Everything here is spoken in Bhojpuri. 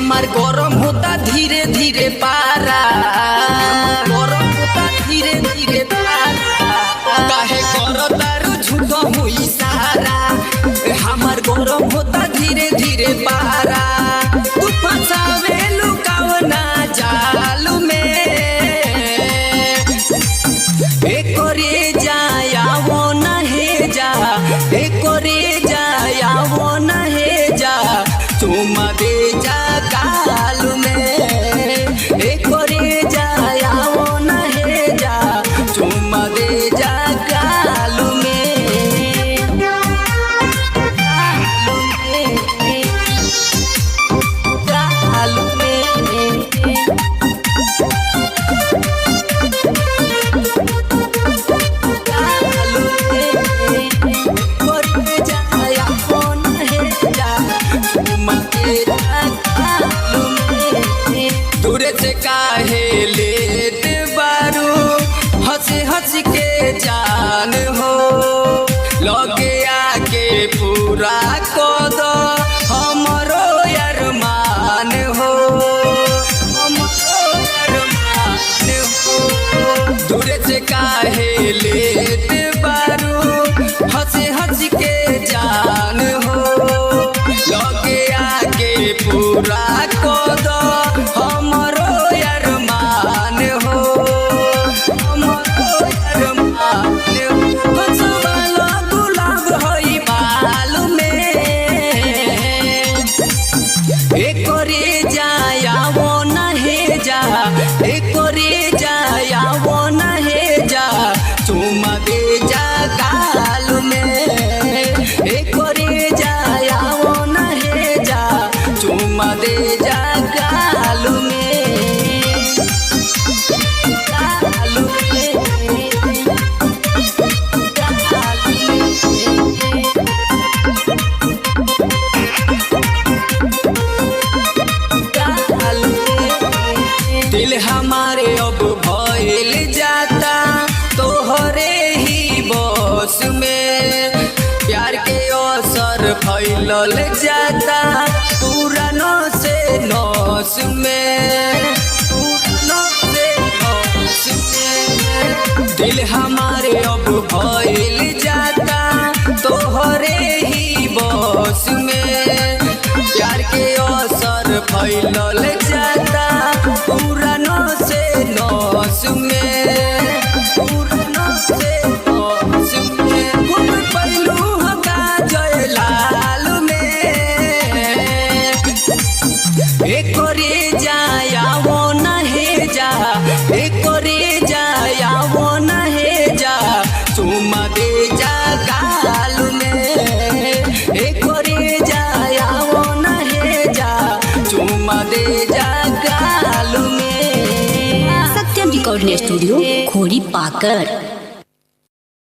हमार गरम होता धीरे धीरे पारा, गरम होता धीरे धीरे पारा। काहे करो तारू झूठो हुई सारा, हमार गरम होता धीरे धीरे पारा। तू फंसावे लुकावना जालू में, एक रे जाया वो नहे जा, एक रे जाया वो नहे जा, चुमा दे जा गाल में। एक रे जाया वो नहे जा, चुमा दे जा गाल में, गाल में, दूरे से काहे लेत बारू, हंसी हंसी के जान हो। लगे आके पूरा कद हमरो अरमान हो, हमरो अरमान हो। दूरे से काहे लेत बारू, हंसी हंसी के जान हो। लगे आके पूरा कद हमरो अरमान हो, हमरो अरमान हो। हंसवाला गुलाब होई बाल में, एक रे जाया वो नहे जा, एक रे जाया वो नहे जा, चुमा दे जा गाल में। एक रे जाया वो नहे जा, चुमा दे जा गाल में, गाल में, गाल में। दिल हमारे अब भइल जाता तोहरे ही बस में, प्यार के असर फैलल जाता पूरा नस नस में, पूरा नस नस में। दिल हमारे अब भइल जाता तोहरे ही बस में, प्यार के असर फैलल जाता पूरा नस नस में, पूरा नस नस में। घूम पैलू हका जयलाल में, एक रे जाया वो नहे जा, एक रे जाया वो नहे जा, चुमा दे जा गाल में। एक रे जाया वो नहे जा, चुमा दे जा गाल में। सत्यम रिकॉर्डिंग स्टूडियो खोड़ी पाकर।